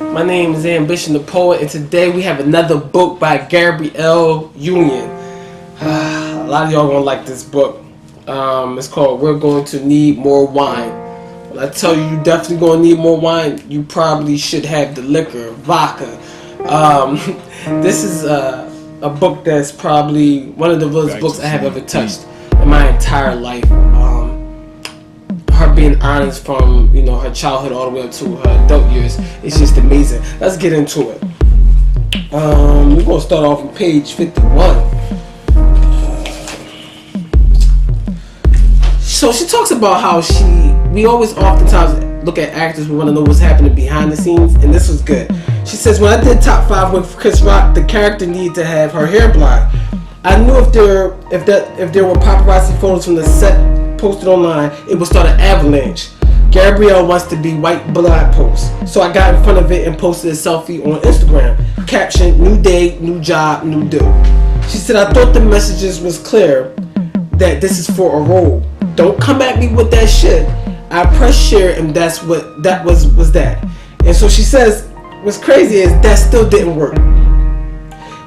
My name is Ambition the Poet, and today we have another book by Gabrielle Union. A lot of y'all gonna like this book. It's called We're Going to Need More Wine. When I tell you definitely gonna need more wine, you probably should have the liquor, vodka. This is a book that's probably one of the realest books I have ever touched in my entire life. Her being honest from her childhood all the way up to her adult years, it's just amazing. Let's get into it. We're gonna start off on page 51. So she talks about how we always oftentimes look at actors, we want to know what's happening behind the scenes, and this was good. She says, when I did top 5 with Chris Rock, the character needed to have her hair blonde. I knew if there were paparazzi photos from the set posted online, it would start an avalanche. Gabrielle wants to be white blog post. So I got in front of it and posted a selfie on Instagram. Caption, new day, new job, new do. She said, I thought the messages was clear that this is for a role. Don't come at me with that shit. I pressed share and that was that. And so she says, what's crazy is that still didn't work.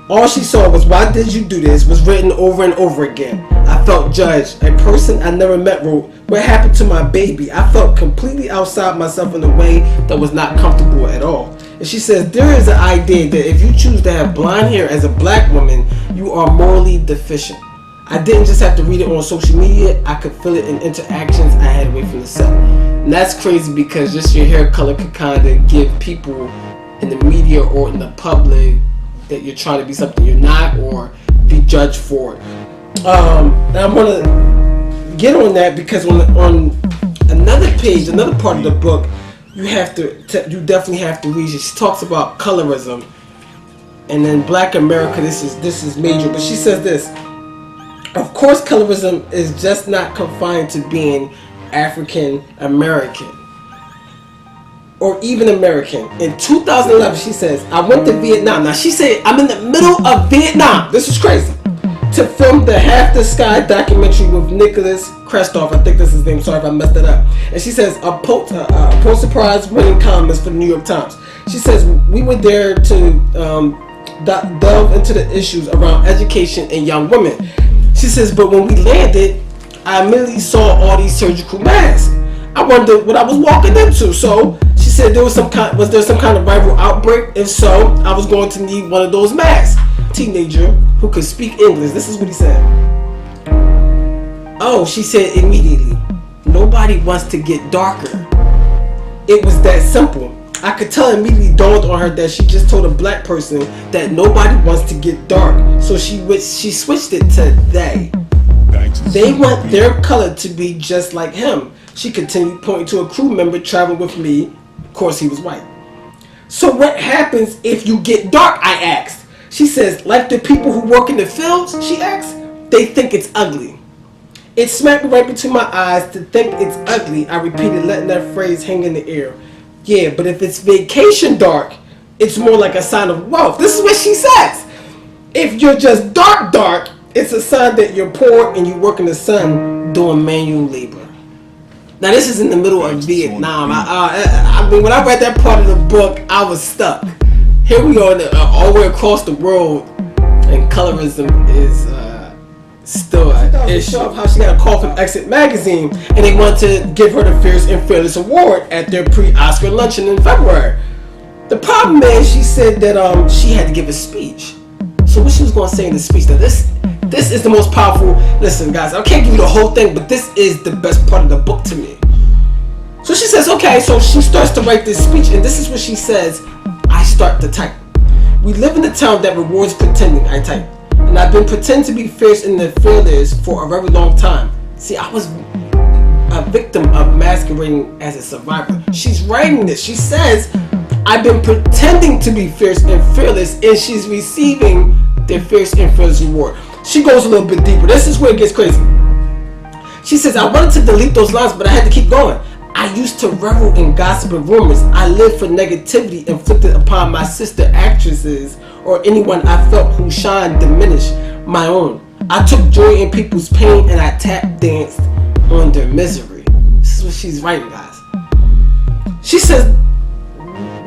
All she saw was, why did you do this, was written over and over again. I felt judged. A person I never met wrote, what happened to my baby? I felt completely outside myself in a way that was not comfortable at all. And she says, there is an idea that if you choose to have blonde hair as a black woman, you are morally deficient. I didn't just have to read it on social media, I could feel it in interactions I had away from the set. And that's crazy because just your hair color could kind of give people in the media or in the public that you're trying to be something you're not, or be judged for it. And I'm gonna get on that because on another page, another part of the book, you definitely have to read it. She talks about colorism, and then Black America. This is major, but she says this. Of course, colorism is just not confined to being African American or even American. In 2011, she says, I went to Vietnam. Now, she said, I'm in the middle of Vietnam. This is crazy. To film the Half the Sky documentary with Nicholas Kristoff. I think that's his name. Sorry if I messed that up. And she says, a Pulitzer Prize winning columnist for the New York Times. She says, we were there to delve into the issues around education and young women. She says, but when we landed, I immediately saw all these surgical masks. I wondered what I was walking into. So she said, was there some kind of viral outbreak? If so, I was going to need one of those masks. Teenager who could speak English. This is what he said. Oh, she said immediately, nobody wants to get darker. It was that simple. I could tell immediately dawned on her that she just told a black person that nobody wants to get dark. So she switched it to they. They want their color to be just like him. She continued, pointing to a crew member traveling with me. Of course, he was white. So what happens if you get dark? I asked. She says, like the people who work in the fields, she asked, they think it's ugly. It smacked me right between my eyes. To think it's ugly, I repeated, letting that phrase hang in the air. Yeah, but if it's vacation dark, it's more like a sign of wealth. This is what she says. If you're just dark, it's a sign that you're poor and you work in the sun doing manual labor. Now this is in the middle of Vietnam. I mean, when I read that part of the book, I was stuck. Here we are all the way across the world, and colorism is still an issue. How she got a call from Exit Magazine, and they wanted to give her the Fierce and Fearless Award at their pre-Oscar luncheon in February. The problem is, she said that she had to give a speech. So what she was going to say in the speech? Now this is the most powerful. Listen, guys, I can't give you the whole thing, but this is the best part of the book to me. So she says, okay, so she starts to write this speech, and this is what she says. I start to type. We live in a town that rewards pretending, I type. And I've been pretending to be fierce and the fearless for a very long time. See, I was a victim of masquerading as a survivor. She's writing this. She says, I've been pretending to be fierce and fearless, and she's receiving the Fierce and Fearless Award. She goes a little bit deeper. This is where it gets crazy. She says, I wanted to delete those lines, but I had to keep going. I used to revel in gossip and rumors. I lived for negativity inflicted upon my sister actresses or anyone I felt whose shine diminished my own. I took joy in people's pain and I tap danced on their misery. This is what she's writing, guys. She says,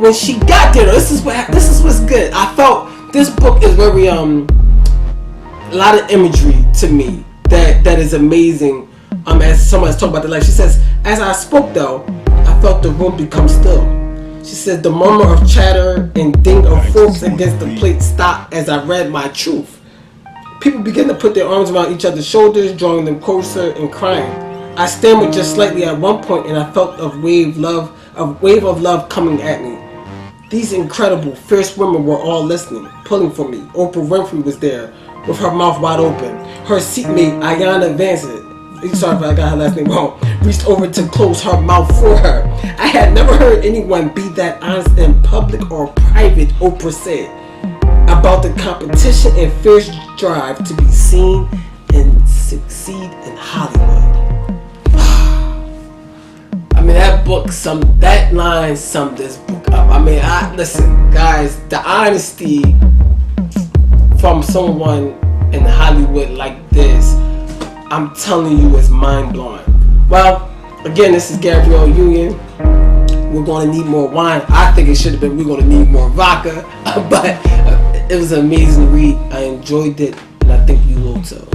when she got there, this is what's good. I felt this book is very a lot of imagery to me that is amazing. As someone's talking about the life, she says, as I spoke though, I felt the room become still. She said the murmur of chatter and ding of forks against the plate stopped as I read my truth. People began to put their arms around each other's shoulders, drawing them closer and crying. I stammered just slightly at one point, and I felt a wave of love coming at me. These incredible, fierce women were all listening, pulling for me. Oprah Winfrey was there, with her mouth wide open. Her seatmate, Ayanna Vincent, sorry if I got her last name wrong, reached over to close her mouth for her. I had never heard anyone be that honest in public or private, Oprah said, about the competition and fierce drive to be seen and succeed in Hollywood. I mean, that line summed this book up. I mean, listen, guys, the honesty from someone in Hollywood like this, I'm telling you, is mind-blowing. Well, again, this is Gabrielle Union. We're going to need more wine. I think it should have been we're going to need more vodka. But it was an amazing read. I enjoyed it, and I think you will too.